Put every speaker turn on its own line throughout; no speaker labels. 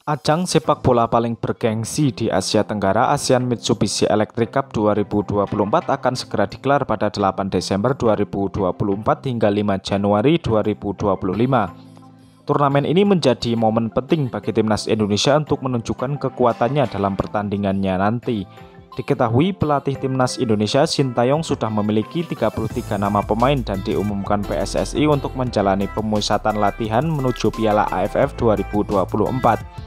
Ajang sepak bola paling bergengsi di Asia Tenggara, ASEAN Mitsubishi Electric Cup 2024 akan segera digelar pada 8 Desember 2024 hingga 5 Januari 2025. Turnamen ini menjadi momen penting bagi timnas Indonesia untuk menunjukkan kekuatannya dalam pertandingannya nanti. Diketahui pelatih timnas Indonesia Sintayong sudah memiliki 33 nama pemain dan diumumkan PSSI untuk menjalani pemusatan latihan menuju Piala AFF 2024.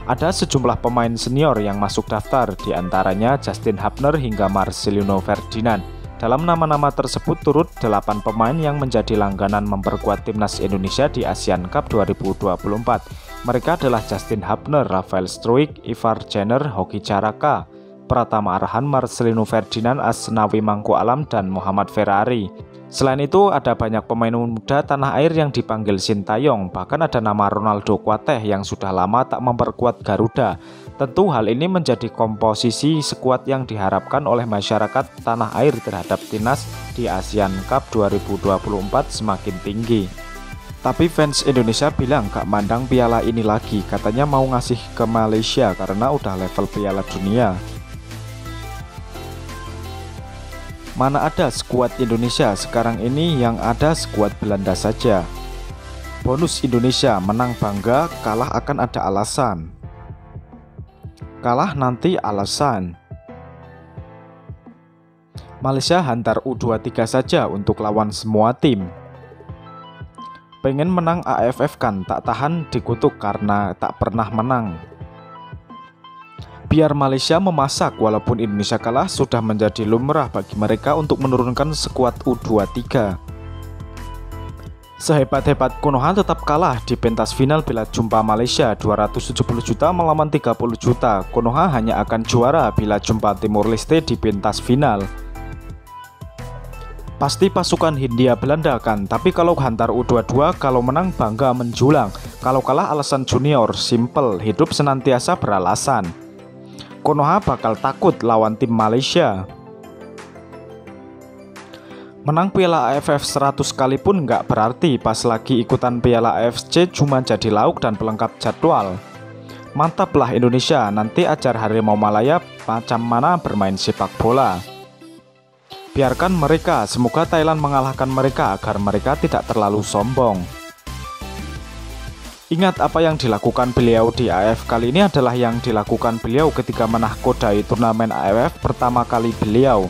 Ada sejumlah pemain senior yang masuk daftar, diantaranya Justin Hubner hingga Marcelino Ferdinand. Dalam nama-nama tersebut turut 8 pemain yang menjadi langganan memperkuat timnas Indonesia di ASEAN Cup 2024. Mereka adalah Justin Hubner, Rafael Struijk, Ivar Jenner, Hoki Caraka, Pratama Arhan, Marcelino Ferdinand, Asnawi Mangku Alam, dan Muhammad Ferrari. Selain itu, ada banyak pemain muda tanah air yang dipanggil Sintayong. Bahkan ada nama Ronaldo Kuateh yang sudah lama tak memperkuat Garuda. Tentu hal ini menjadi komposisi skuad yang diharapkan oleh masyarakat tanah air terhadap timnas di ASEAN Cup 2024 semakin tinggi. Tapi fans Indonesia bilang gak mandang piala ini lagi, katanya mau ngasih ke Malaysia karena udah level piala dunia. Mana ada skuad Indonesia sekarang ini, yang ada skuad Belanda saja. Bonus Indonesia, menang bangga, kalah akan ada alasan. Kalah nanti alasan. Malaysia hantar U23 saja untuk lawan semua tim. Pengen menang AFF kan, tak tahan dikutuk karena tak pernah menang. Biar Malaysia memasak, walaupun Indonesia kalah sudah menjadi lumrah bagi mereka untuk menurunkan skuad U23. Sehebat-hebat Konoha tetap kalah di pentas final bila jumpa Malaysia 270 juta melawan 30 juta. Konoha hanya akan juara bila jumpa Timur Leste di pentas final. Pasti pasukan Hindia Belanda kan, tapi kalau hantar U22, kalau menang bangga menjulang, kalau kalah alasan junior, simple, hidup senantiasa beralasan. Konoha bakal takut lawan tim Malaysia. Menang Piala AFF 100 kali pun nggak berarti pas lagi ikutan Piala AFC cuma jadi lauk dan pelengkap jadwal. Mantaplah Indonesia, nanti ajar Harimau Malaya macam mana bermain sepak bola. Biarkan mereka, semoga Thailand mengalahkan mereka agar mereka tidak terlalu sombong. Ingat apa yang dilakukan beliau di AFF kali ini adalah yang dilakukan beliau ketika menahkodai turnamen AFF pertama kali beliau.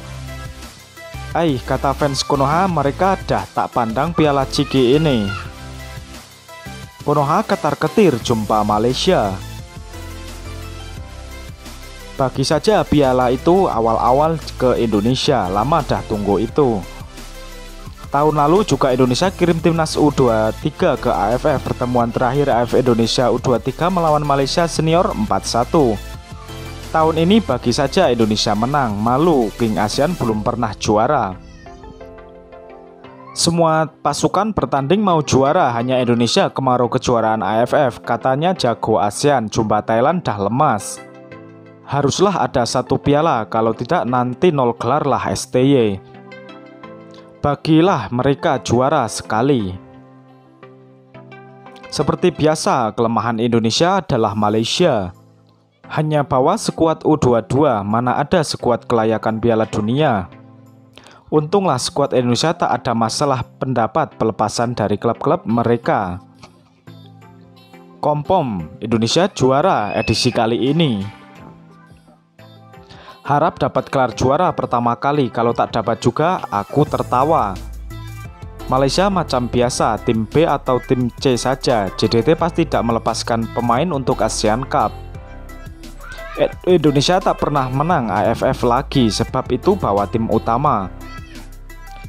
Kata fans Konoha, mereka dah tak pandang Piala Ciki ini. Konoha ketar-ketir jumpa Malaysia. Bagi saja piala itu awal-awal ke Indonesia, lama dah tunggu itu. Tahun lalu juga Indonesia kirim timnas U23 ke AFF. Pertemuan terakhir AFF Indonesia U23 melawan Malaysia senior 4-1. Tahun ini bagi saja Indonesia menang, malu King ASEAN belum pernah juara. Semua pasukan bertanding mau juara, hanya Indonesia kemarau kejuaraan AFF. Katanya jago ASEAN, jumpa Thailand dah lemas. Haruslah ada satu piala, kalau tidak nanti 0 gelar lah STY. Bagilah mereka juara sekali. Seperti biasa, kelemahan Indonesia adalah Malaysia. Hanya bawa skuad U22, mana ada skuad kelayakan Piala Dunia. Untunglah skuad Indonesia tak ada masalah pendapat pelepasan dari klub-klub mereka. Kompom, Indonesia juara edisi kali ini. Harap dapat gelar juara pertama kali, kalau tak dapat juga aku tertawa. Malaysia macam biasa, tim B atau tim C saja. JDT pasti tidak melepaskan pemain untuk ASEAN Cup. Indonesia tak pernah menang AFF lagi, sebab itu bawa tim utama.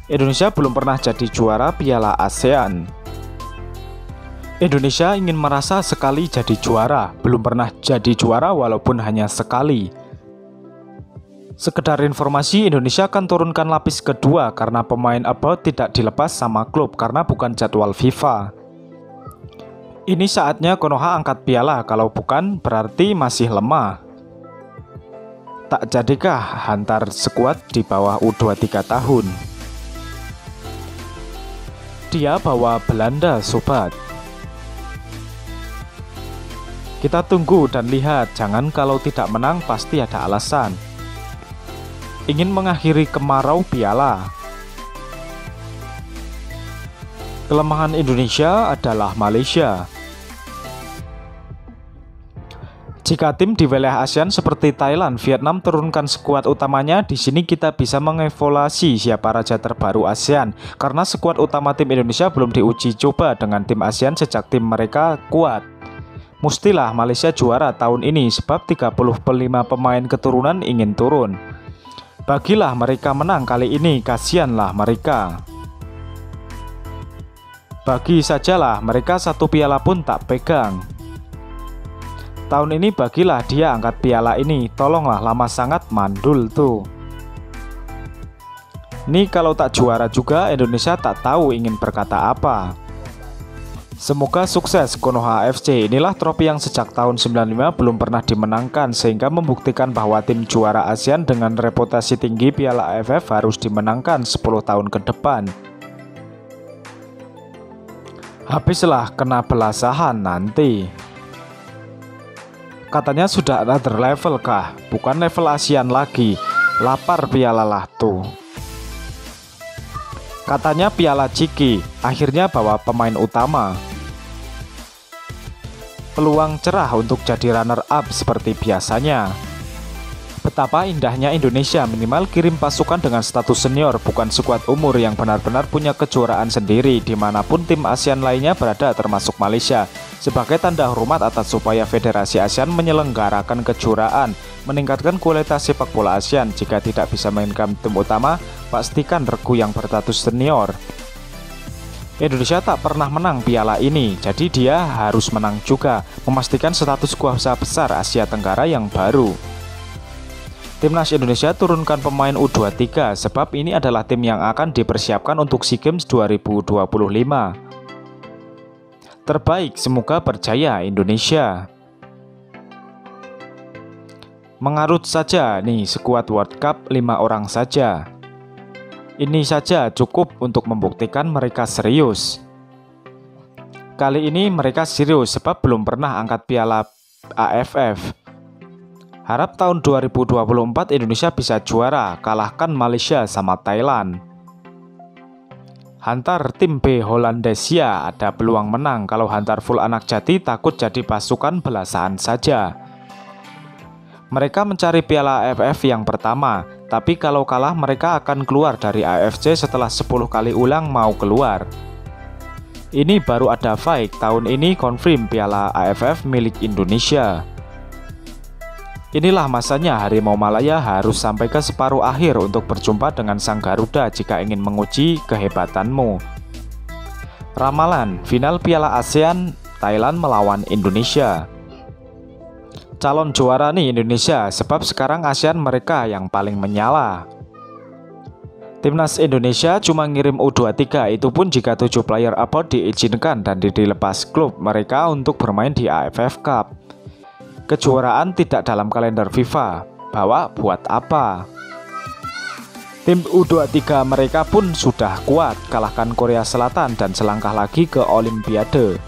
Indonesia belum pernah jadi juara Piala ASEAN. Indonesia ingin merasa sekali jadi juara, belum pernah jadi juara walaupun hanya sekali. Sekedar informasi, Indonesia akan turunkan lapis kedua karena pemain abroad tidak dilepas sama klub karena bukan jadwal FIFA. Ini saatnya Konoha angkat piala, kalau bukan berarti masih lemah. Tak jadikah hantar skuad di bawah U23 tahun? Dia bawa Belanda, sobat. Kita tunggu dan lihat, jangan kalau tidak menang pasti ada alasan. Ingin mengakhiri kemarau piala. Kelemahan Indonesia adalah Malaysia. Jika tim di wilayah ASEAN seperti Thailand, Vietnam turunkan skuad utamanya, di sini kita bisa mengevaluasi siapa raja terbaru ASEAN. Karena skuad utama tim Indonesia belum diuji coba dengan tim ASEAN sejak tim mereka kuat. Mestilah Malaysia juara tahun ini sebab 35 pemain keturunan ingin turun. Bagilah mereka menang kali ini, kasihanlah mereka. Bagi sajalah mereka satu piala pun tak pegang. Tahun ini bagilah dia angkat piala ini, tolonglah, lama sangat mandul tuh. Nih kalau tak juara juga Indonesia tak tahu ingin berkata apa. Semoga sukses Konoha FC. Inilah trofi yang sejak tahun 95 belum pernah dimenangkan, sehingga membuktikan bahwa tim juara ASEAN dengan reputasi tinggi Piala AFF harus dimenangkan 10 tahun ke depan. Habislah kena belasahan nanti. Katanya sudah another level kah? Bukan level ASEAN lagi. Lapar piala lah tuh. Katanya piala Ciki, akhirnya bawa pemain utama. Peluang cerah untuk jadi runner up seperti biasanya. Betapa indahnya Indonesia, minimal kirim pasukan dengan status senior, bukan skuad umur yang benar-benar punya kejuaraan sendiri dimanapun tim ASEAN lainnya berada termasuk Malaysia. Sebagai tanda hormat atas upaya Federasi ASEAN menyelenggarakan kejuaraan, meningkatkan kualitas sepak bola ASEAN. Jika tidak bisa mainkan tim utama, pastikan regu yang berstatus senior. Indonesia tak pernah menang piala ini, jadi dia harus menang juga, memastikan status kuasa besar Asia Tenggara yang baru. Timnas Indonesia turunkan pemain U23 sebab ini adalah tim yang akan dipersiapkan untuk SEA Games 2025. Terbaik, semoga berjaya Indonesia. Mengarut saja nih skuad World Cup 5 orang saja. Ini saja cukup untuk membuktikan mereka serius. Kali ini mereka serius sebab belum pernah angkat piala AFF. Harap tahun 2024 Indonesia bisa juara, kalahkan Malaysia sama Thailand. Hantar tim B Hollandesia ada peluang menang, kalau hantar full anak jati takut jadi pasukan belasan saja. Mereka mencari piala AFF yang pertama, tapi kalau kalah mereka akan keluar dari AFC setelah 10 kali ulang mau keluar. Ini baru ada fight, tahun ini confirm piala AFF milik Indonesia. Inilah masanya Harimau Malaya harus sampai ke separuh akhir untuk berjumpa dengan Sang Garuda jika ingin menguji kehebatanmu. Ramalan, final Piala ASEAN, Thailand melawan Indonesia. Calon juara nih Indonesia, sebab sekarang ASEAN mereka yang paling menyala. Timnas Indonesia cuma ngirim U23, itu pun jika 7 player abroad diizinkan dan dilepas klub mereka untuk bermain di AFF Cup. Kejuaraan tidak dalam kalender FIFA, bawa buat apa? Tim U23 mereka pun sudah kuat, kalahkan Korea Selatan dan selangkah lagi ke Olimpiade.